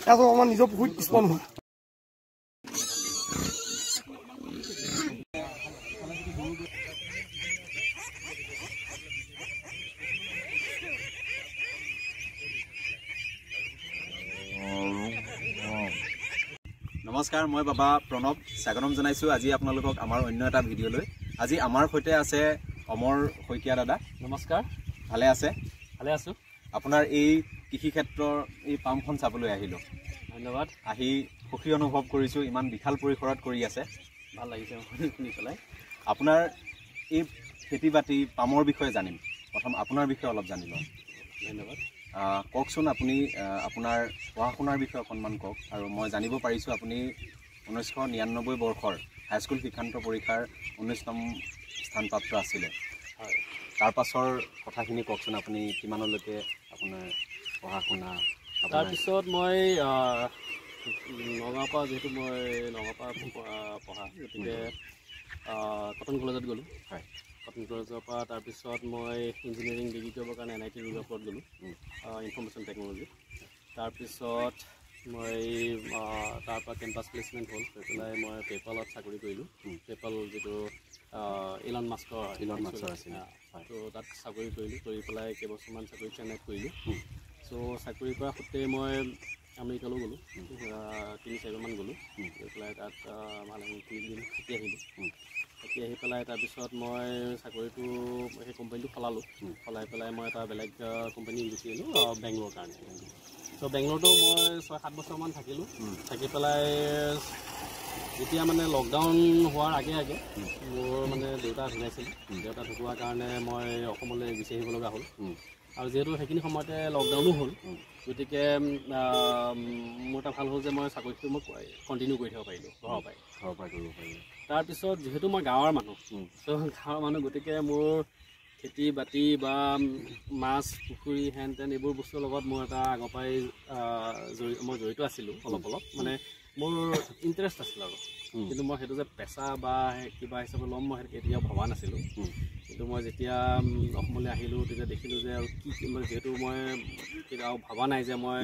ইয়াত আমাৰ নিজৰ পুখুৰীত স্পন হয়। নমস্কাৰ, মই বাবা প্ৰণৱ স্বাগতম জনাইছোঁ আজি আপোনালোকক আমাৰ অন্য এটা ভিডিঅ'লৈ। আজি আমাৰ সৈতে আছে অমৰ শইকীয়া দাদা। নমস্কাৰ, ভালে আছে? ভালে আছোঁ। আপোনাৰ এই কৃষি ক্ষেত্ৰৰ এই পামখন চাবলৈ আহিলোঁ। ধন্যবাদ। আহি সুখী অনুভৱ কৰিছোঁ, ইমান বিশাল পৰিসৰত কৰি আছে, ভাল লাগিছে শুনি পেলাই। আপোনাৰ এই খেতি বাতি পামৰ বিষয়ে জানিম। প্ৰথম আপোনাৰ বিষয়ে অলপ জানি লওঁ। ধন্যবাদ। কওকচোন, আপুনি আপোনাৰ পঢ়া শুনাৰ বিষয়ে অকণমান কওক। আৰু মই জানিব পাৰিছোঁ আপুনি 1999 বৰ্ষৰ হাইস্কুল শিক্ষান্ত পৰীক্ষাৰ 19তম স্থানপ্ৰাপ্ত আছিলে। হয়, তাৰ পাছৰ কথাখিনি কওকচোন, আপুনি কিমানলৈকে আপোনাৰ পঢ়া শুনা? তাৰপিছত মই নগাঁৱৰ পৰা, যিহেতু মই নগাঁৱৰ পৰা পঢ়া, গতিকে কটন কলেজত গ'লোঁ। হয়, কটন কলেজৰ পৰা তাৰপিছত মই ইঞ্জিনিয়াৰিং ডিগ্ৰী কৰিবৰ কাৰণে NIT ৰুদ্ৰপুৰত গ'লোঁ, ইনফৰ্মেশ্যন টেকন'লজি। তাৰপিছত মই তাৰপৰা কেম্পাছ প্লেচমেণ্ট হ'ল, হৈ পেলাই মই পে'পালত চাকৰি কৰিলোঁ। পে'পাল যিটো ইলন মাস্কৰ আছিলে, তো তাত চাকৰি কৰিলোঁ, কৰি পেলাই কেইবছৰমান চাকৰি চেন্নাইত কৰিলোঁ। চ' চাকৰি কৰা সূত্ৰে মই আমেৰিকালৈ গ'লোঁ, 3-4মাহমান গ'লোঁ। গৈ পেলাই তাত ভালেখিনি দিন থাকি আহিলোঁ। থাকি আহি পেলাই তাৰপিছত মই চাকৰিটো সেই কোম্পানীটো সলালোঁ। সলাই পেলাই মই এটা বেলেগ কোম্পানী গুচি আহিলোঁ বেংগলোৰৰ কাৰণে। ত' বেংগলোৰতো মই 6-7 বছৰমান থাকিলোঁ। থাকি পেলাই যেতিয়া মানে লকডাউন হোৱাৰ আগে মোৰ মানে দেউতা ঢুকাইছিল। দেউতা ঢুকোৱাৰ কাৰণে মই অসমলৈ গুচি আহিব লগা হ'ল। আৰু যিহেতু সেইখিনি সময়তে লকডাউনো হ'ল, গতিকে মোৰ এটা ভাল হ'ল যে মই চাকৰিটো মই কণ্টিনিউ কৰি থাকিব পাৰিলোঁ ঘৰৰ পৰাই কৰিব পাৰিলোঁ। তাৰপিছত যিহেতু মই গাঁৱৰ মানুহ, ত' গাঁৱৰ মানুহ, গতিকে মোৰ খেতি বাতি বা মাছ পুখুৰী হেন তেন এইবোৰ বস্তুৰ লগত মোৰ এটা আগৰ পৰাই মই জড়িত আছিলোঁ অলপ মানে মোৰ ইণ্টাৰেষ্ট আছিল আৰু। কিন্তু মই সেইটো যে পেচা বা কিবা হিচাপে ল'ম মই সেইটো কেতিয়াও ভবা নাছিলোঁ। কিন্তু মই যেতিয়া অসমলৈ আহিলোঁ তেতিয়া দেখিলোঁ যে আৰু কি যিহেতু মই কেতিয়াও ভবা নাই যে মই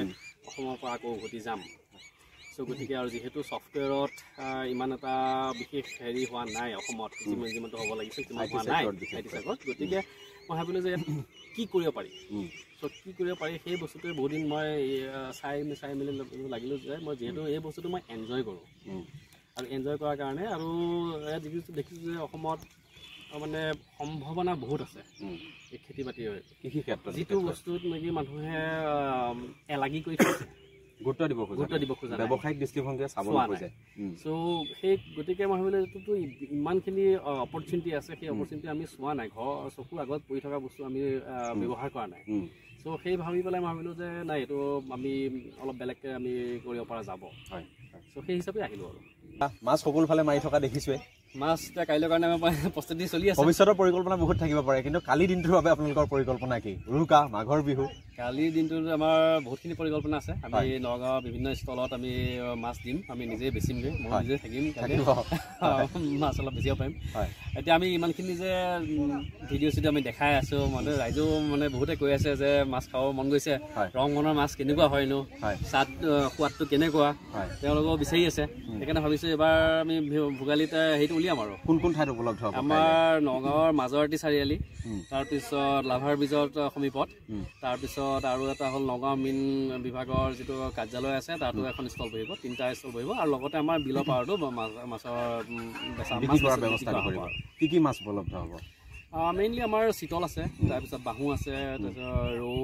অসমৰ পৰা আকৌ উভতি যাম। চ' গতিকে আৰু যিহেতু ছফ্টৱেৰত ইমান এটা বিশেষ হেৰি হোৱা নাই অসমত, যিমানটো হ'ব লাগিছিল সিমান হোৱা নাই IT চাকত, গতিকে মই ভাবিলোঁ যে কি কৰিব পাৰি। চ' কি কৰিব পাৰি সেই বস্তুটোৱে বহুত দিন মই চাই মেলি লাগিলোঁ যে মই যিহেতু এই বস্তুটো মই এনজয় কৰোঁ, আৰু এনজয় কৰাৰ কাৰণে আৰু ইয়াত দেখিছোঁ যে অসমত মানে সম্ভাৱনা বহুত আছে এই খেতি বাতিৰ কৃষি ক্ষেত্ৰত, যিটো বস্তুত নেকি মানুহে এলাগি কৰি থৈছে, গুৰুত্ব দিব খোজা, ব্যৱসায়িক দৃষ্টিভংগীৰে চাব খোজে। চ' সেই গতিকে মই ভাবিলোঁ এইটোতো ইমানখিনি অপৰচুনিটি আছে, সেই অপৰচুনিটি আমি চোৱা নাই, চকুৰ আগত পৰি থকা বস্তু আমি ব্যৱহাৰ কৰা নাই। চ' সেই ভাবি পেলাই মই ভাবিলোঁ যে নাই, এইটো আমি অলপ বেলেগকৈ আমি কৰিব পৰা যাব। চ' সেই হিচাপে আহিলোঁ আৰু। মাছ সকলোফালে মাৰি থকা দেখিছোঁৱে। মাছ এতিয়া কাইলৈৰ কাৰণে আমাৰ প্ৰস্তুতি চলি আছে। ভৱিষ্যতৰ পৰিকল্পনা বহুত থাকিব পাৰে, কিন্তু কালিৰ দিনটোৰ বাবে আপোনালোকৰ পৰিকল্পনা কি? উৰুকা, মাঘৰ বিহু? কালিৰ দিনটোত আমাৰ বহুতখিনি পৰিকল্পনা আছে। আমি নগাঁৱৰ বিভিন্ন স্থলত আমি মাছ দিম, আমি নিজেই বেচিমগৈ, মই নিজে থাকিম, মাছ অলপ বেচিব পাৰিম। এতিয়া আমি ইমানখিনি যে ভিডিঅ' চিডিঅ' আমি দেখাই আছোঁ, মানে ৰাইজেও মানে বহুতে কৈ আছে যে মাছ খাব মন গৈছে, ৰং মনৰ মাছ কেনেকুৱা হয়নো, স্বাদ সোৱাদটো কেনেকুৱা, তেওঁলোকেও বিচাৰি আছে। সেইকাৰণে ভাবিছোঁ এবাৰ আমি ভোগালীতে সেইটো উলিয়াম আৰু। কোন কোন ঠাইত উপলব্ধ হ'ব? আমাৰ নগাঁৱৰ মাজৰটি চাৰিআলি, তাৰপিছত লাভাৰ ব্ৰিজৰ সমীপত, তাৰপিছত আৰু এটা হ'ল নগাঁও মীন বিভাগৰ যিটো কাৰ্যালয় আছে তাতো এখন ষ্টল বহিব, 3টা ষ্টল বহিব, আৰু লগতে আমাৰ বিলৰ পাৰতো মাছৰ ব্যৱস্থা কৰিব। কি কি মাছ উপলব্ধ হ'ব? মেইনলি আমাৰ চিতল আছে, তাৰপিছত বাহু আছে, তাৰপিছত ৰৌ,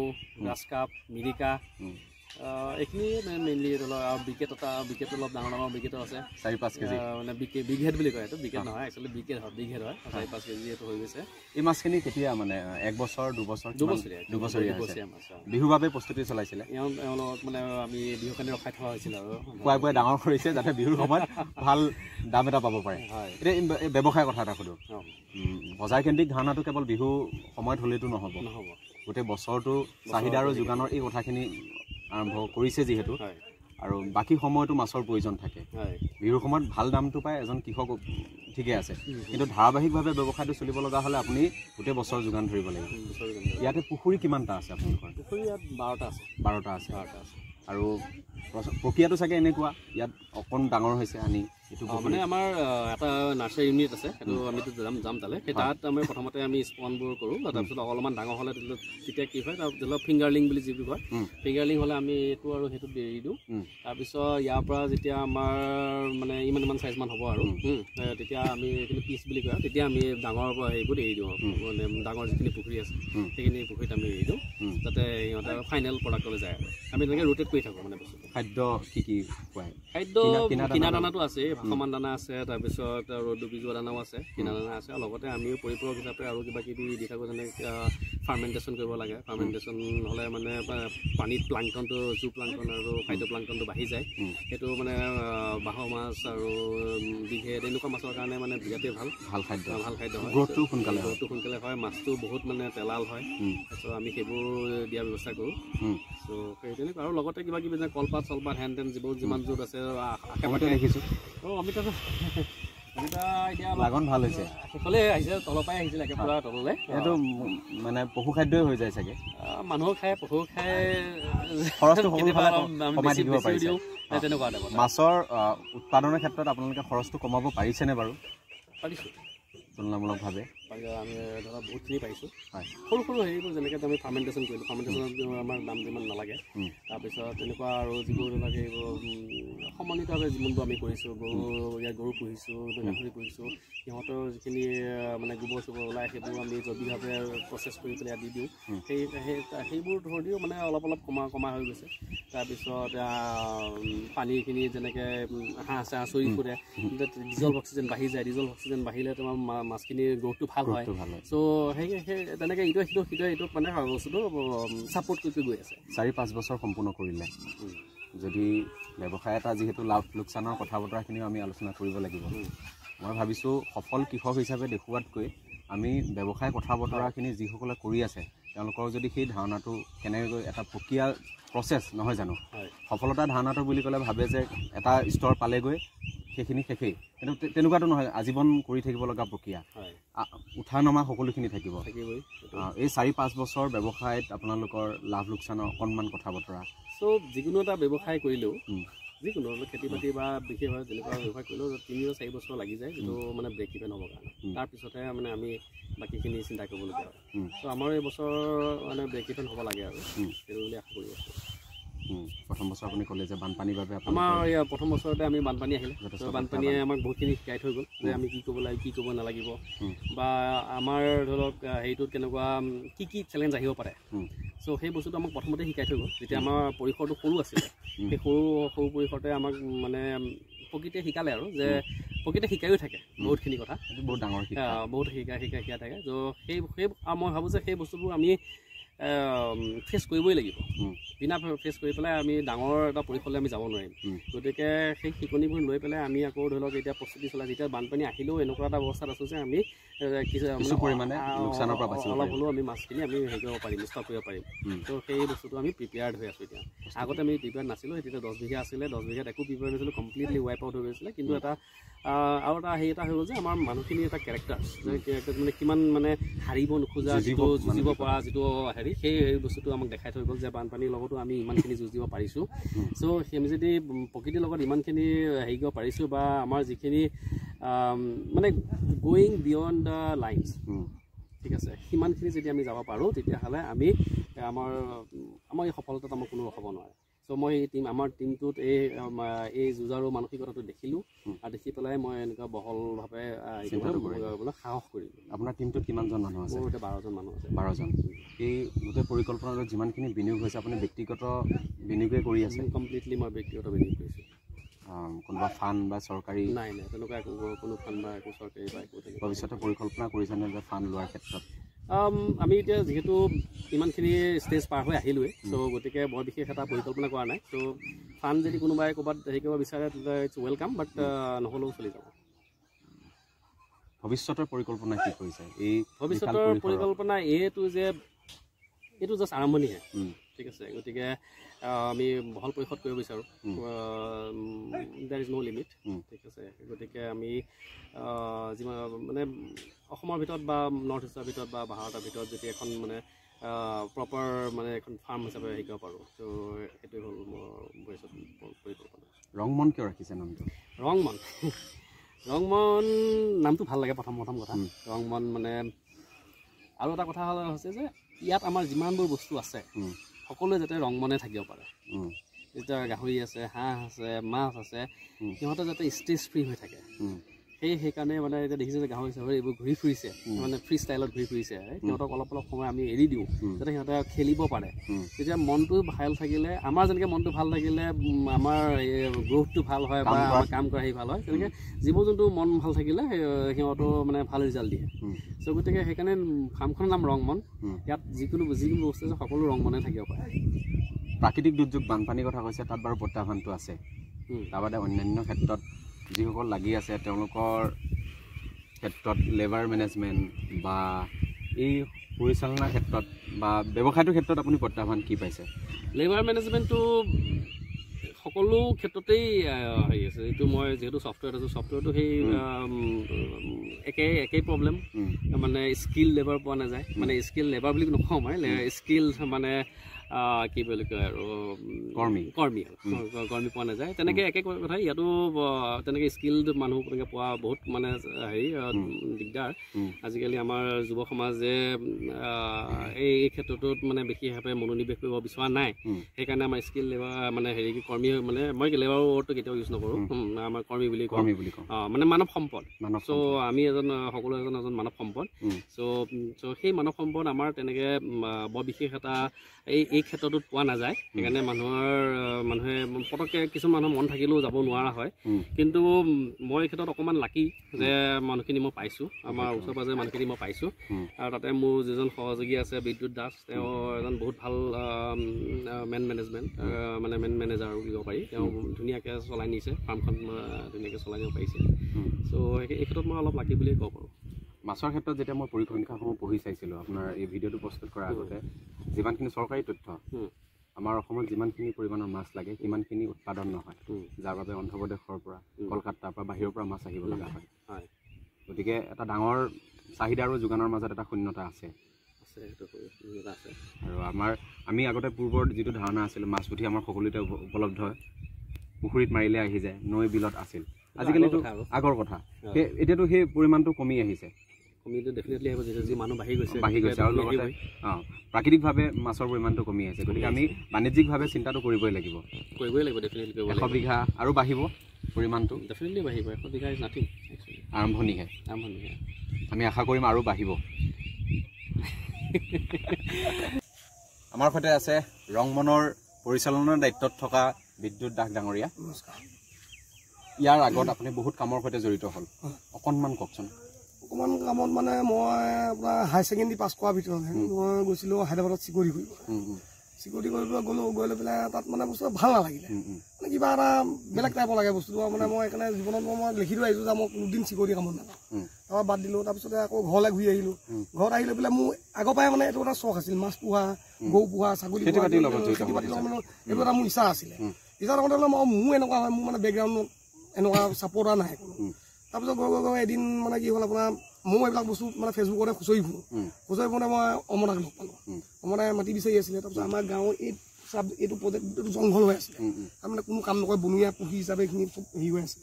গ্ৰাছ কাপ, মিৰিকা, এইখিনিয়ে মেইনলি ধৰি লওক। আৰু বিকেট অলপ ডাঙৰ বিকেটো আছে, 4-5 কেজি, মানে বিঘেট বুলি কয়, এইটো বিকেট নহয়, একচুৱেলি বিঘেট হয়, 4-5 কেজি এইটো হৈ গৈছে। এই মাছখিনি কেতিয়া মানে 1 বছৰ 2 বছৰ? দুবছৰীয়া মাছ। বিহুৰ বাবে প্ৰস্তুতি চলাইছিলে? এওঁলোকক মানে আমি বিহুৰ কাৰণে ৰখাই থোৱা হৈছিল আৰু পুৱাই পুৱাই ডাঙৰ কৰিছে যাতে বিহুৰ সময়ত ভাল দাম এটা পাব পাৰে। এতিয়া ব্যৱসায়ৰ কথা এটা সোধোঁ। বজাৰকেন্দ্ৰিক ধাৰণাটো কেৱল বিহু সময়ত হ'লেতো নহ'ব, গোটেই বছৰটো চাহিদা আৰু যোগানৰ এই কথাখিনি আৰম্ভ কৰিছে যিহেতু, আৰু বাকী সময়তো মাছৰ প্ৰয়োজন থাকে। বিহুৰ সময়ত ভাল দামটো পায় এজন কৃষক, ঠিকে আছে, কিন্তু ধাৰাবাহিকভাৱে ব্যৱসায়টো চলিব লগা হ'লে আপুনি গোটেই বছৰ যোগান ধৰিব লাগিব। ইয়াতে পুখুৰী কিমানটা আছে আপোনালোকৰ? পুখুৰী ইয়াত 12টা আছে। 12টা আছে। আৰু প্ৰক্ৰিয়াটো চাগে এনেকুৱা ইয়াত অকণ ডাঙৰ হৈছে আনি এইটো মানে আমাৰ এটা নাৰ্চাৰী ইউনিট আছে সেইটো আমিতো যাম তালে সেই তাত আমি প্ৰথমতে আমি স্পনবোৰ কৰোঁ তাৰপিছত অলপমান ডাঙৰ হ'লে তেতিয়া কি হয় ধৰি লওক ফিংগাৰলিং বুলি যিটো কয় ফিংগাৰলিং হ'লে আমি এইটো আৰু সেইটো এৰি দিওঁ তাৰপিছত ইয়াৰ পৰা যেতিয়া আমাৰ মানে ইমান চাইজমান হ'ব আৰু তেতিয়া আমি এইখিনি পিচ বুলি কয় তেতিয়া আমি ডাঙৰ হেৰিবোৰ এৰি দিওঁ মানে ডাঙৰ যিখিনি পুখুৰী আছে সেইখিনি পুখুৰীত আমি এৰি দিওঁ যাতে সিহঁতে ফাইনেল প্ৰডাক্টলৈ যায় আৰু আমি তেনেকৈ ৰোটেট কৰি থাকোঁ মানে বস্তুটো খাদ্য কি খুৱায় খাদ্য কিনা দানাটো আছে ভাসমান দানা আছে তাৰপিছত ৰ'দ যোৱা দানাও আছে কিনা দানা আছে আৰু লগতে আমিও পৰিপূৰক হিচাপে আৰু কিবা কিবি দি থাকোঁ যেনে ফাৰ্মেণ্টেশ্যন কৰিব লাগে ফাৰ্মেণ্টেশ্যন হ'লে মানে পানীত প্লাংটনটো জু প্লাংটন আৰু খাদ্য প্লাংটনটো বাঢ়ি যায় সেইটো মানে বাঁহ মাছ আৰু বিঘে তেনেকুৱা মাছৰ কাৰণে মানে বিৰাটেই ভাল খাদ্য হয় গ্ৰ'থটো সোনকালে হয় মাছটো বহুত মানে তেলাল হয় তাৰপিছত আমি সেইবোৰ দিয়াৰ ব্যৱস্থা কৰোঁ চ' সেই তেনেকুৱা আৰু লগতে কিবা কিবি যেনে কলপাত চলপাত হেন তেন যিমান য'ত আছে আশে দেখিছোঁ অমিতা এতিয়া লাগন ভাল হৈছে সেইফালে আহিছে তলৰ পৰাই আহিছিলে একেবাৰে তললৈ এইটো মানে পশু খাদ্যই হৈ যায় চাগে মানুহ খায় পশু খায় খৰচটো তেনেকুৱা মাছৰ উৎপাদনৰ ক্ষেত্ৰত আপোনালোকে খৰচটো কমাব পাৰিছেনে বাৰু পাৰিছোঁ তুলনামূলকভাৱে আমি ধৰা বহুতখিনি পাইছোঁ সৰু হেৰিবোৰ যেনেকৈ আমি ফাৰ্মেণ্টেশ্যন কৰিলোঁ ফাৰ্মেণ্টেশ্যনত আমাৰ দাম যিমান নালাগে তাৰপিছত তেনেকুৱা আৰু যিবোৰ ধৰি লওক এইবোৰ সমন্বিতভাৱে যিমানবোৰ আমি কৰিছোঁ গৰু পুহিছোঁ গাহৰি পুহিছোঁ সিহঁতৰ যিখিনি মানে গোবৰ চোবৰ ওলায় সেইবোৰ আমি জৈৱিকভাৱে প্ৰচেছ কৰি পেলাই দি দিওঁ সেইবোৰ ধৰিও মানে অলপ কমা হৈ গৈছে তাৰপিছত পানীখিনি যেনেকৈ হাঁহ চাহ চৰি ফুৰে ডিজল্ভ অক্সিজেন বাঢ়ি যায় ডিজল্ভ অক্সিজেন বাঢ়িলে তোমাৰ মাছখিনিৰ গ্ৰ'থটো ভাল হয় চ' সেই তেনেকৈ ইটোক মানে বস্তুটো ছাপৰ্ট কৰি গৈ আছে 4-5 বছৰ সম্পূৰ্ণ কৰিলে যদি ব্যৱসায় এটা যিহেতু লাভ লোকচানৰ কথা বতৰাখিনিও আমি আলোচনা কৰিব লাগিব মই ভাবিছোঁ সফল কৃষক হিচাপে দেখুৱাতকৈ আমি ব্যৱসায় কথা বতৰাখিনি যিসকলে কৰি আছে তেওঁলোকৰ যদি সেই ধাৰণাটো কেনেকৈ এটা প্ৰক্ৰিয়া প্ৰচেছ নহয় জানো সফলতাৰ ধাৰণাটো বুলি ক'লে ভাবে যে এটা স্তৰ পালেগৈ সেইখিনি শেষেই কিন্তু তেনেকুৱাটো নহয় আজীৱন কৰি থাকিব লগা প্ৰক্ৰিয়া উঠা নমা সকলোখিনি থাকিব এই 4-5 বছৰ ব্যৱসায়ত আপোনালোকৰ লাভ লোকচানৰ অকণমান কথা বতৰা চ' যিকোনো এটা ব্যৱসায় কৰিলেও যিকোনো খেতি বাতি বা বিশেষভাৱে যেনেকুৱা ব্যৱসায় কৰিলেও 3-4 বছৰ লাগি যায় যিটো মানে ব্ৰেক ইভেন হ'বৰ কাৰণে তাৰপিছতহে মানে আমি বাকীখিনি চিন্তা কৰিবলগীয়া হয় ত' আমাৰ এই বছৰ মানে ব্ৰেক ইভেন হ'ব লাগে আৰু সেইটো বুলি আশা কৰি আছোঁ প্ৰথম বছৰ আপুনি ক'লে যে বানপানীৰ বাবে আমাৰ ইয়াৰ প্ৰথম বছৰতে আমি বানপানী আহিলে বানপানীয়ে আমাক বহুতখিনি শিকাই থৈ গ'ল যে আমি কি কৰিব লাগে কি কৰিব নালাগিব বা আমাৰ ধৰক হেৰিটোত কেনেকুৱা কি চেলেঞ্জ আহিব পাৰে চ' সেই বস্তুটো আমাক প্ৰথমতে শিকাই থৈ গ'ল যেতিয়া আমাৰ পৰিসৰটো সৰু আছিলে সেই সৰু পৰিসৰতে আমাক মানে প্ৰকৃতিয়ে শিকালে আৰু যে প্ৰকৃতিয়ে শিকায়ো থাকে বহুতখিনি কথা বহুত ডাঙৰ বহুত শিকাই থাকে ত' সেই মই ভাবোঁ যে সেই বস্তুবোৰ আমি ফেচ কৰিবই লাগিব বিনা ফেচ কৰি পেলাই আমি ডাঙৰ এটা পৰিসৰলৈ আমি যাব নোৱাৰিম গতিকে সেই শিকনিবোৰ লৈ পেলাই আমি আকৌ ধৰি লওক এতিয়া প্ৰস্তুতি চলাই যেতিয়া বানপানী আহিলেও এনেকুৱা এটা অৱস্থাত আছোঁ যে আমি কিছু পৰিমাণে লোকচানৰ পৰা বাচিব অলপ হ'লেও আমি মাছখিনি আমি হেৰি কৰিব পাৰিম ষ্টক কৰিব পাৰিম ত' সেই বস্তুটো আমি প্ৰিপেয়াৰ্ড হৈ আছোঁ এতিয়া আগতে আমি প্ৰিপেয়াৰ্ড নাছিলোঁ তেতিয়া 10 বিঘা আছিলে 10 বিঘাত একো প্ৰিপেয়াৰ নাছিলোঁ কমপ্লিটলি ৱাইপ আউট হৈ গৈছিলে কিন্তু এটা আৰু এটা হেৰি এটা হৈ গ'ল যে আমাৰ মানুহখিনি এটা কেৰেক্টাৰ মানে কিমান মানে হাৰিব নোখোজা যিটো যুঁজিব পৰা যিটো হেৰি সেই বস্তুটো আমাক দেখাই থৈ গ'ল যে বানপানীৰ লগতো আমি ইমানখিনি যুঁজিব পাৰিছোঁ চ' আমি যদি প্ৰকৃতিৰ লগত ইমানখিনি হেৰি কৰিব পাৰিছোঁ বা আমাৰ যিখিনি মানে গোয়িং বিয়ণ্ড দ্য লাইনছ ঠিক আছে সিমানখিনি যদি আমি যাব পাৰোঁ তেতিয়াহ'লে আমি আমাৰ এই সফলতাত আমাৰ কোনো ৰখাব নোৱাৰে চ' মই আমাৰ টীমটোত এই যুঁজাৰু মানসিকতাটো দেখিলোঁ আৰু দেখি পেলাই মই এনেকুৱা বহলভাৱে সাহস কৰিলোঁ আপোনাৰ টীমটোত কিমানজন মানুহ আছে মোৰ 12জন মানুহ আছে 12জন এই গোটেই পৰিকল্পনাত যিমানখিনি বিনিয়োগ হৈছে আপুনি ব্যক্তিগত বিনিয়োগে কৰি আছে কমপ্লিটলি মই ব্যক্তিগত বিনিয়োগ কৰিছোঁ কোনোবা ফাণ্ড বা চৰকাৰী নাই তেনেকুৱা কোনো ফাণ্ড বা একো চৰকাৰী বা একো ভৱিষ্যতে পৰিকল্পনা কৰিছেনে যে ফাণ্ড লোৱাৰ ক্ষেত্ৰত আমি এতিয়া যিহেতু ইমানখিনি ষ্টেজ পাৰ হৈ আহিলোঁৱেই চ' গতিকে বৰ বিশেষ এটা পৰিকল্পনা কৰা নাই ত' ফাণ্ড যদি কোনোবাই ক'ৰবাত হেৰি কৰিব বিচাৰে তেতিয়া ইটছ ৱেলকাম বাট নহ'লেও চলি যাব ভৱিষ্যতৰ পৰিকল্পনা কি কৰিছে এই ভৱিষ্যতৰ পৰিকল্পনা এইটো জাষ্ট আৰম্ভণিহে ঠিক আছে গতিকে আমি বহল পৰিষদ কৰিব বিচাৰোঁ দেৰ ইজ ন' লিমিট ঠিক আছে গতিকে আমি যিমান মানে অসমৰ ভিতৰত বা নৰ্থ ইষ্টৰ ভিতৰত বা ভাৰতৰ ভিতৰত যদি এখন মানে প্ৰপাৰ মানে এখন ফাৰ্ম হিচাপে শিকাব পাৰোঁ চ' সেইটোৱে হ'ল মোৰ ভৱিষ্যত পৰিকল্পনা ৰংমন কিয় ৰাখিছে নামটো ৰংমন নামটো ভাল লাগে প্ৰথম কথা ৰংমন মানে আৰু এটা কথা হৈছে যে ইয়াত আমাৰ যিমানবোৰ বস্তু আছে সকলোৱে যাতে ৰংমনে থাকিব পাৰে যেতিয়া গাহৰি আছে হাঁহ আছে মাছ আছে সিহঁতে যাতে ষ্ট্ৰেছ ফ্ৰী হৈ থাকে সেইকাৰণে মানে এতিয়া দেখিছে যে গাহৰি চাহৰি এইবোৰ ঘূৰি ফুৰিছে মানে ফ্ৰী ষ্টাইলত ঘূৰি ফুৰিছে সিহঁতক অলপ সময় আমি এৰি দিওঁ যাতে সিহঁতে খেলিব পাৰে তেতিয়া মনটো ভাল থাকিলে আমাৰ যেনেকৈ মনটো ভাল থাকিলে আমাৰ গ্ৰ'থটো ভাল হয় বা আমাৰ কাম কৰা হেৰি ভাল হয় তেনেকৈ জীৱ জন্তু মন ভাল থাকিলে সিহঁতো মানে ভাল ৰিজাল্ট দিয়ে চ' গতিকে সেইকাৰণে ফাৰ্মখনৰ নাম ৰংমন ইয়াত যিকোনো বস্তু আছে সকলো ৰংমনে থাকিব পাৰে প্ৰাকৃতিক দুৰ্যোগ বানপানীৰ কথা কৈছে তাত বাৰু প্ৰত্যাহ্বানটো আছে তাৰ বাদে অন্যান্য ক্ষেত্ৰত যিসকল লাগি আছে তেওঁলোকৰ ক্ষেত্ৰত লেবাৰ মেনেজমেণ্ট বা এই পৰিচালনাৰ ক্ষেত্ৰত বা ব্যৱসায়টোৰ ক্ষেত্ৰত আপুনি প্ৰত্যাহ্বান কি পাইছে লেবাৰ মেনেজমেণ্টটো সকলো ক্ষেত্ৰতেই হেৰি আছে এইটো মই যিহেতু ছফ্টৱেৰত আছোঁ ছফ্টৱেৰটো সেই একেই প্ৰব্লেম মানে স্কিল লেবাৰ পোৱা নাযায় মানে স্কিল লেবাৰ বুলি নকওঁ মই স্কিল মানে কি বুলি কয় আৰু কৰ্মী পোৱা নাযায় তেনেকৈ একে কথা ইয়াতো তেনেকৈ স্কিলড মানুহ তেনেকৈ পোৱা বহুত মানে হেৰি দিগদাৰ আজিকালি আমাৰ যুৱ সমাজে এই ক্ষেত্ৰটোত মানে বিশেষভাৱে মনোনিৱেশ কৰিব বিচৰা নাই সেইকাৰণে আমাৰ স্কিল লেবাৰ মানে হেৰি কৰ্মী মানে মই লেবাৰ ৱৰ্ডটো কেতিয়াও ইউজ নকৰোঁ আমাৰ কৰ্মী বুলি কওঁ মানে মানৱ সম্পদ চ' আমি সকলো এজন মানৱ সম্পদ চ' সেই মানৱ সম্পদ আমাৰ তেনেকৈ বৰ বিশেষ এটা এই ক্ষেত্ৰটোত পোৱা নাযায় সেইকাৰণে মানুহে পটককৈ কিছুমান মানুহৰ মন থাকিলেও যাব নোৱাৰা হয় কিন্তু মই এই ক্ষেত্ৰত অকণমান লাকি যে মানুহখিনি মই পাইছোঁ আমাৰ ওচৰে পাঁজৰে মানুহখিনি মই পাইছোঁ আৰু তাতে মোৰ যিজন সহযোগী আছে বিদ্যুৎ দাস তেওঁ এজন বহুত ভাল মেনেজমেণ্ট মানে মেনেজাৰ বুলিব পাৰি তেওঁ ধুনীয়াকৈ চলাই নিছে ফাৰ্মখন ধুনীয়াকৈ চলাই নিব পাৰিছে চ' এই ক্ষেত্ৰত মই অলপ লাকি বুলিয়ে ক'ব পাৰোঁ মাছৰ ক্ষেত্ৰত যেতিয়া মই পৰিসংখ্যাসমূহ পঢ়ি চাইছিলোঁ আপোনাৰ এই ভিডিঅ'টো প্ৰস্তুত কৰাৰ আগতে যিমানখিনি চৰকাৰী তথ্য আমাৰ অসমত যিমানখিনি পৰিমাণৰ মাছ লাগে সিমানখিনি উৎপাদন নহয় যাৰ বাবে অন্ধ্ৰপ্ৰদেশৰ পৰা কলকাতাৰ পৰা বাহিৰৰ পৰা মাছ আহিব লগা হয় গতিকে এটা ডাঙৰ চাহিদা আৰু যোগানৰ মাজত এটা শূন্যতা আছে আৰু আমি আগতে পূৰ্বৰ যিটো ধাৰণা আছিল মাছ পুঠি আমাৰ সকলোতে উপলব্ধ হয় পুখুৰীত মাৰিলে আহি যায় নৈ বিলত আছিল আজিকালিতো আগৰ কথা এতিয়াতো সেই পৰিমাণটো কমি আহিছে ডেফিনেটলি আহিব যিহেতু মানুহ বাঢ়ি গৈছে আৰু লগতে প্ৰাকৃতিকভাৱে মাছৰ পৰিমাণটো কমি আহিছে গতিকে আমি বাণিজ্যিকভাৱে চিন্তাটো কৰিবই লাগিব ডেফিনেটলি 100 বিঘা আৰু বাঢ়িব পৰিমাণটো ডেফিনেটলি বাঢ়িব 100 বিঘা ইজ নাথিং আৰম্ভণিহে আমি আশা কৰিম আৰু বাঢ়িব আমাৰ সৈতে আছে ৰংমনৰ পৰিচালনাৰ দায়িত্বত থকা বিদ্যুৎ দাস ডাঙৰীয়া ইয়াৰ আগত আপুনি বহুত কামৰ সৈতে জড়িত হ'ল অকণমান কওকচোন অকণমান কামত মানে মই আপোনাৰ হায়াৰ ছেকেণ্ডেৰী পাছ কৰাৰ ভিতৰত মই গৈছিলোঁ হায়দৰাবাদত চিকিউৰিটি কৰিব গৈ লৈ পেলাই তাত মানে বস্তু ভাল নালাগিলে মানে কিবা এটা বেলেগ টাইপৰ লাগে বস্তুটো মানে মই সেইকাৰণে জীৱনত মই লিখি থৈ আহিছোঁ যে মই কোনোদিন চিকিউৰিটি কামত নাপাওঁ তাৰপৰা বাদ দিলোঁ তাৰপিছতে আকৌ ঘৰলৈ ঘূৰি আহিলোঁ ঘৰত আহি লৈ পেলাই মোৰ আগৰ পৰাই মানে এইটো এটা চখ আছিল মাছ পোহা গৰু পোহা ছাগলী পোহা খেতি বাতিৰ লগত মানে এইটো এটা মোৰ ইচ্ছা আছিলে ইচ্ছা থাকোঁতে মোৰ এনেকুৱা হয় মোৰ মানে বেকগ্ৰাউণ্ডত এনেকুৱা ছাপৰ্টাৰ নাই কোনো তাৰপিছত গৈ এদিন মানে কি হ'ল আপোনাৰ মই এইবিলাক বস্তু মানে ফেচবুকতে খুচৰি ফুৰোঁতে মই অমৰনাক লগ পালোঁ অমৰনাই মাটি বিচাৰি আছিলে তাৰপিছত আমাৰ গাঁৱৰ এইটো প্ৰজেক্ট জংঘল হৈ আছিলে তাৰমানে কোনো কাম নকৰে বনৰীয়া পুহি হিচাপে এইখিনি চব হেৰি হৈ আছে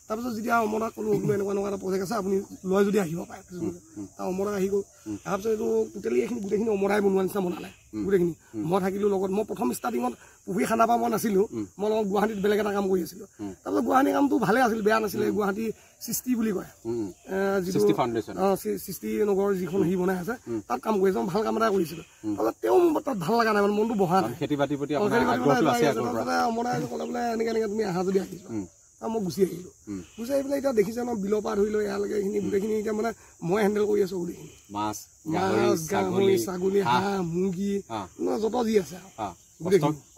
তাৰপিছত যেতিয়া অমৰনাক ক'লোঁ এনেকুৱা এটা প্ৰজেক্ট আছে আপুনি লয় যদি আহিব পাৰে ফেচবুকত তাৰ অমৰনাক আহি গ'ল তাৰপিছত এইটো টোটেলি এইখিনি গোটেইখিনি অমৰাই বনোৱা নিচিনা বনালে গোটেইখিনি মই থাকিলোঁ লগত মই প্ৰথম ষ্টাৰ্টিঙত পুখুৰী খানা পৰা মই নাছিলোঁ মই লগত গুৱাহাটীত বেলেগ এটা কাম কৰি আছিলোঁ তাৰপিছত গুৱাহাটীৰ কামটো ভালে আছিল বেয়া নাছিলে গুৱাহাটী সৃষ্টি বুলি কয় যিটো সৃষ্টি নগৰ যিখন হেৰি বনাই আছে তাত কাম কৰি আছোঁ ভাল কাম এটা কৰিছিলোঁ তাৰপিছত তেওঁ মোৰ তাত ভাল লগা নাই মানে মনটো বহা নাই খেতি বাতিৰ প্ৰতি অমৰাই ক'লে বোলে এনেকৈ তুমি আহা যদি আহিবা মই গুচি আহিলোঁ গুচি আহি পেলাই এতিয়া দেখিছে ন বিলৰ পৰা ধৰি লৈ ইয়ালৈকে এইখিনি গোটেইখিনি এতিয়া মানে মই হেণ্ডেল কৰি আছোঁ গোটেইখিনি মাছ গাহৰি ছাগলী হাঁহ মুৰ্গী যত যি আছে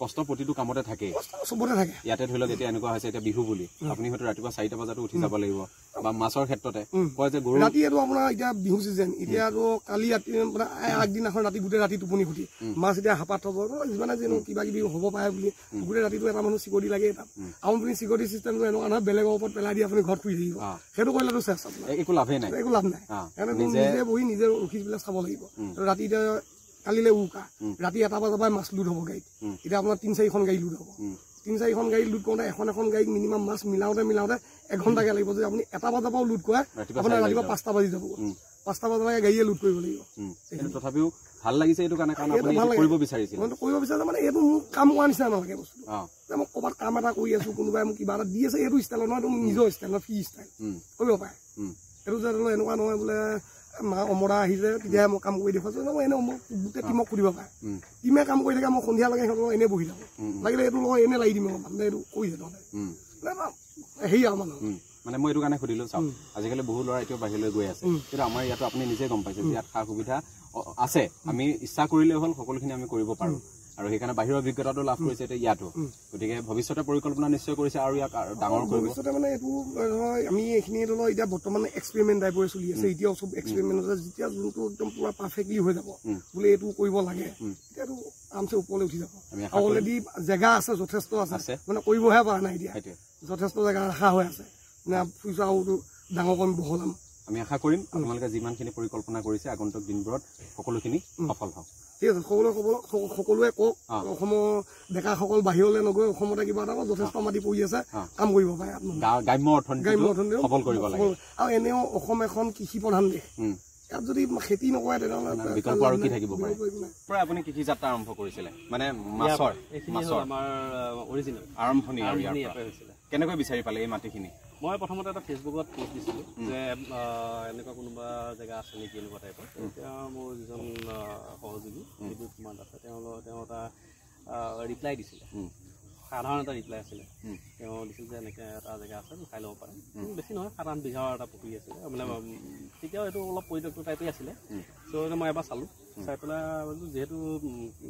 কষ্ট প্ৰতিটো কামতে থাকে চবতে থাকে ইয়াতে ধৰি লওক এতিয়া এনেকুৱা হৈছে এতিয়া বিহু বুলি আপুনি হয়তো ৰাতিপুৱা 4টা বজাতো উঠি যাব লাগিব বা মাছৰ ক্ষেত্ৰতে কয় যে গৰু ৰাতি এইটো আপোনাৰ এতিয়া বিহু চিজন এতিয়াতো কালি ৰাতি মানে আগদিনাখন ৰাতি গোটেই ৰাতি টোপনি খুটি মাছ এতিয়া হাপাত থব যিমানে যেনো কিবা কিবি হ'ব পাৰে বুলি গোটেই ৰাতিটো এটা মানুহ চিকিউৰিটি লাগে তাত আপুনি চিকিউৰিটি চিষ্টেমটো এনেকুৱা নহয় বেলেগৰ ওপৰত পেলাই দি আপুনি ঘৰত শুই থাকিব সেইটো কৰিলেতো চেষ্টা আপোনাৰ একো লাভেই নাই সেইকাৰণে নিজে বহি নিজে ৰখি পেলাই চাব লাগিব ৰাতি এতিয়া কালিলৈ উৰুকা ৰাতি 1টা বজাৰ পৰা মাছ লোড হ'ব গাড়ীত এতিয়া আপোনাৰ 3-4খন গাড়ী লোড হ'ব 3-4খন গাড়ী লোড কৰোঁতে এখন গাড়ীক মিনিমাম মাছ মিলাওঁতে 1 ঘণ্টাকৈ লাগিব যদি আপুনি 1টা বজাৰ পৰাও লোড কৰে আপোনাৰ ৰাতিপুৱা 5টা বাজি যাব 5টা বজালৈকে গাড়ীয়ে লোড কৰিব লাগিব তথাপিও ভাল লাগিছে এইটো কাৰণে কাৰণ আপুনি কৰিব বিচাৰিছিল মই কৰিব বিচাৰিছোঁ মানে এইটো মোক কাম কৰা নিচিনা নালাগে বস্তুটো মই ক'ৰবাত কাম এটা কৰি আছোঁ কোনোবাই মোক কিবা এটা দি আছে এইটো ষ্টাইলত নহয় এইটো নিজৰ ষ্টাইল নহয় ফ্ৰী ষ্টাইল কৰিব পাৰে এইটো যে এনেকুৱা নহয় বোলে মা অমৰা আহিছে তেতিয়াহে মই কাম কৰি দেখুৱাইছোঁ মই এনেই গোটেই টিমক সুধিব পাৰে টিমে কাম কৰি থাকে মই সন্ধিয়ালৈকে সিহঁতৰ এনেই বহি থাকোঁ লাগিলে এইটো নহয় এনেই লাগি দিম মানে এইটো কৰিছে তহঁতে হেৰি আৰু মানুহ মানে মই এইটো কাৰণে সুধিলোঁ চাওক আজিকালি বহু ল'ৰা এতিয়াও বাহিৰলৈ গৈ আছে কিন্তু আমাৰ ইয়াতো আপুনি নিজে গম পাইছে যে ইয়াত সা সুবিধা আছে আমি ইচ্ছা কৰিলে হ'ল সকলোখিনি আমি কৰিব পাৰোঁ আৰু সেইকাৰণে বাহিৰৰ অভিজ্ঞতাটো লাভ কৰিছে এতিয়া ইয়াতো গতিকে ভৱিষ্যতে পৰিকল্পনা নিশ্চয় কৰিছে আৰু ইয়াক ডাঙৰ কৰিব ভৱিষ্যতে মানে এইটো আমি এইখিনি ধৰি লওক এতিয়া বৰ্তমান এক্সপেৰিমেণ্ট টাইপৰে চলি আছে এতিয়াও চব এক্সপেৰিমেণ্ট আছে যেতিয়া যোনটো একদম পুৰা পাৰফেক্টলি হৈ যাব বোলে এইটো কৰিব লাগে তেতিয়াতো আৰামছে ওপৰলৈ উঠি যাব আৰু অলৰেডি জেগা আছে যথেষ্ট আছে মানে কৰিবহে পৰা নাই এতিয়া যথেষ্ট জেগা ৰাখা হৈ আছে মানে ফিউচাৰ আৰু ডাঙৰ কম বহলাম আমি আশা কৰিম আপোনালোকে যিমানখিনি পৰিকল্পনা কৰিছে আগন্তুক দিনবোৰত সকলোখিনি সফল হওক ঠিক আছে সকলোৱে কওক অসমৰ ডেকাসকল বাহিৰলৈ নগৈ অসমতে কিবা এটা যথেষ্ট মাটি পৰি আছে কাম কৰিব পাৰে গ্ৰাম্য অৰ্থনীতি সফল কৰিব লাগে আৰু এনেও অসম এখন কৃষি প্ৰধান দেশ ইয়াত যদি খেতি নকৰে তেনেহ'লে বিকল্প আৰু কি থাকিব পাৰে প্ৰায় আপুনি কৃষি যাত্ৰা আৰম্ভ কৰিছিলে মানে মাছৰ আমাৰ অৰিজিনেল আৰম্ভণি হৈছিলে কেনেকৈ বিচাৰি পালে এই মাটিখিনি মই প্ৰথমতে এটা ফেচবুকত পোষ্ট দিছিলোঁ যে এনেকুৱা কোনোবা জেগা আছে নেকি এনেকুৱা টাইপৰ এতিয়া মোৰ যিজন সহযোগী বিদ্যুৎ কুমাৰ আছে তেওঁ এটা ৰিপ্লাই দিছিলে সাধাৰণ এটা ৰিপ্লাই আছিলে তেওঁ দিছিল যে এনেকৈ এটা জেগা আছে চাই ল'ব পাৰে বেছি নহয় 7-8 বিঘাৰ এটা পুখুৰী আছিলে মানে তেতিয়াও এইটো অলপ পৰিত্যক্ত টাইপেই আছিলে চ' মই এবাৰ চালোঁ চাই পেলাই যিহেতু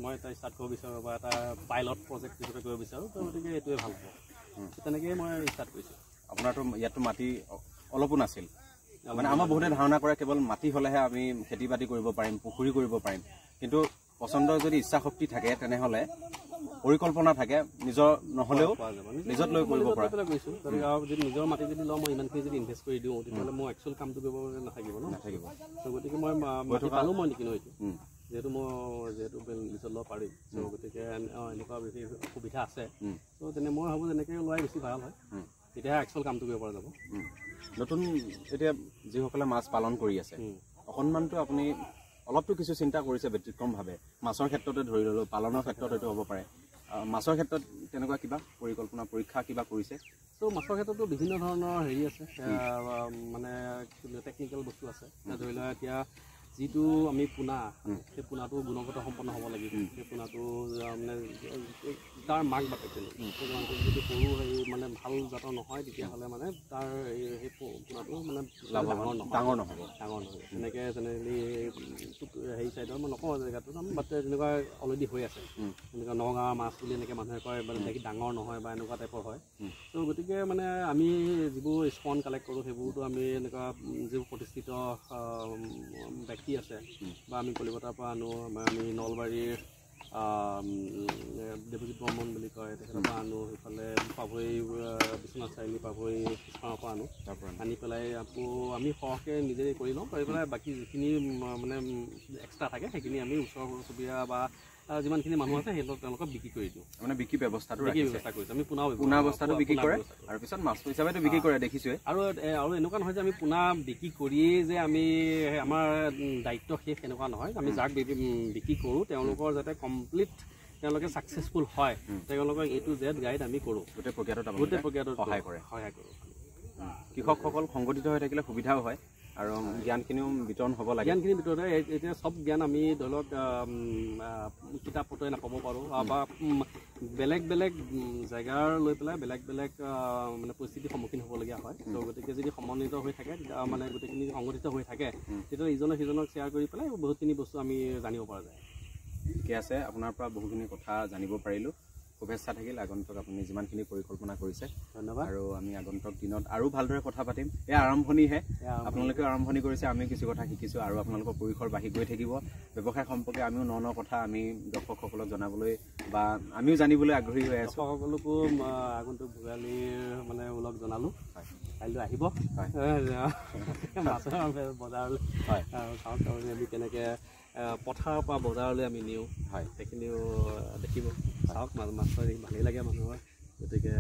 মই এটা ষ্টাৰ্ট কৰিব বিচাৰোঁ বা এটা পাইলট প্ৰজেক্ট হিচাপে কৰিব বিচাৰোঁ ত' গতিকে এইটোৱে ভাল হ'ব তেনেকৈয়ে মই ষ্টাৰ্ট কৰিছোঁ আপোনাৰতো ইয়াততো মাটি অলপো নাছিল মানে আমাৰ বহুতে ধাৰণা কৰে কেৱল মাটি হ'লেহে আমি খেতি বাতি কৰিব পাৰিম পুখুৰী কৰিব পাৰিম কিন্তু পচন্দ যদি ইচ্ছা শক্তি থাকে তেনেহ'লে পৰিকল্পনা থাকে নিজৰ নহ'লেও নিজত লৈ কৰিব পৰা গৈছোঁ যদি নিজৰ মাটি যদি লওঁ মই ইমানখিনি যদি ইনভেষ্ট কৰি দিওঁ তেতিয়াহ'লে মই একচুৱেল কামটো কৰিব নাথাকিব ত' গতিকে মই মাটি পালোঁ মই নিকিনো এইটো যিহেতু লিজত ল'ব পাৰিম ত' গতিকে এনেকুৱা বেছি সুবিধা আছে ত' তেনে মই ভাবোঁ তেনেকৈ লোৱাই বেছি ভাল হয় তেতিয়াহে একচুৱেল কামটো কৰিব পৰা যাব নতুন এতিয়া যিসকলে মাছ পালন কৰি আছে অকণমানটো আপুনি অলপতো কিছু চিন্তা কৰিছে ব্যতিক্ৰমভাৱে মাছৰ ক্ষেত্ৰতে ধৰি ল'লোঁ পালনৰ ক্ষেত্ৰত এইটো হ'ব পাৰে মাছৰ ক্ষেত্ৰত তেনেকুৱা কিবা পৰিকল্পনা পৰীক্ষা কিবা কৰিছে ত' মাছৰ ক্ষেত্ৰতো বিভিন্ন ধৰণৰ হেৰি আছে মানে টেকনিকেল বস্তু আছে ধৰি লোৱা এতিয়া যিটো আমি পোনা সেই পোনাটো গুণগত সম্পন্ন হ'ব লাগিব সেই পোনাটো মানে তাৰ মাক বাপেক যদি সৰু হেৰি মানে ভাল জাতৰ নহয় তেতিয়াহ'লে মানে তাৰ সেই পোনাটো মানে ডাঙৰ নহ'ব তেনেকৈ জেনেৰেলি হেৰি চাইডৰ মই নকওঁ জেগাটো বাট তেনেকুৱা অলৰেডি হৈ আছে এনেকুৱা নগাঁৱৰ মাছ বুলি এনেকৈ মানুহে কয় মানে ডাঙৰ নহয় বা এনেকুৱা টাইপৰ হয় ত' গতিকে মানে আমি যিবোৰ স্পন কালেক্ট কৰোঁ সেইবোৰতো আমি এনেকুৱা যিবোৰ প্ৰতিষ্ঠিত ব্যক্তি আছে বা আমি কলিকতাৰ পৰা আনো আমি নলবাৰীৰ দেৱজিৎ বৰ্মন বুলি কয় তেখেতৰ পৰা আনো সেইফালে পাভৈ বিশ্বনাথ চাৰিআলি পাভৈ স্থানৰ পৰা আনি পেলাই আকৌ আমি সৰহকৈ নিজে কৰি লওঁ কৰি পেলাই বাকী যিখিনি মানে এক্সট্ৰা থাকে সেইখিনি আমি ওচৰ চুবুৰীয়া বা যিমানখিনি মানুহ আছে তেওঁলোকক বিক্ৰী কৰি দিওঁ মানে বিক্ৰী ব্যৱস্থাটো কৰিছোঁ আমি পোনা অৱস্থাটো বিক্ৰী কৰে আৰু পিছত মাছ হিচাপেতো বিক্ৰী কৰে দেখিছোৱে আৰু এনেকুৱা নহয় যে আমি পোনা বিক্ৰী কৰিয়েই যে আমি আমাৰ দায়িত্ব শেষ এনেকুৱা নহয় আমি যাক বিক্ৰী কৰোঁ তেওঁলোকৰ যাতে কমপ্লিট তেওঁলোকে ছাকচেছফুল হয় তেওঁলোকক A to Z গাইড আমি কৰোঁ গোটেই প্ৰক্ৰিয়াটোত সহায় কৰোঁ কৃষকসকল সংগঠিত হৈ থাকিলে সুবিধাও হয় আৰু জ্ঞানখিনিও বিতৰণ হ'ব লাগে জ্ঞানখিনি ভিতৰতে এতিয়া চব জ্ঞান আমি ধৰি লওক কিতাপ পত্ৰই নাপাব পাৰোঁ বা বেলেগ জেগাৰ লৈ পেলাই বেলেগ মানে পৰিস্থিতিৰ সন্মুখীন হ'বলগীয়া হয় ত' গতিকে যদি সমন্বিত হৈ থাকে মানে গোটেইখিনি সংগঠিত হৈ থাকে তেতিয়া ইজনে সিজনক শ্বেয়াৰ কৰি পেলাই বহুতখিনি বস্তু আমি জানিব পৰা যায় ঠিকে আছে আপোনাৰ পৰা বহুখিনি কথা জানিব পাৰিলোঁ শুভেচ্ছা থাকিল আগন্তুক আপুনি যিমানখিনি পৰিকল্পনা কৰিছে ধন্যবাদ আৰু আমি আগন্তুক দিনত আৰু ভালদৰে কথা পাতিম এয়া আৰম্ভণিহে আপোনালোকেও আৰম্ভণি কৰিছে আমি কিছু কথা শিকিছোঁ আৰু আপোনালোকৰ পৰিসৰ বাঢ়ি গৈ থাকিব ব্যৱসায় সম্পৰ্কে আমিও ন কথা আমি দৰ্শকসকলক জনাবলৈ বা আমিও জানিবলৈ আগ্ৰহী হৈ আছোঁ সকলোকো আগন্তুক ভোগালীৰ মানে ওলগ জনালোঁ কাইলৈ আহিব মাছৰ বজাৰলৈ চাওক আমি কেনেকৈ পথাৰৰ পৰা বজাৰলৈ আমি নিওঁ হয় সেইখিনিও দেখিব চাওক মাছ ভালেই লাগে মানুহৰ গতিকে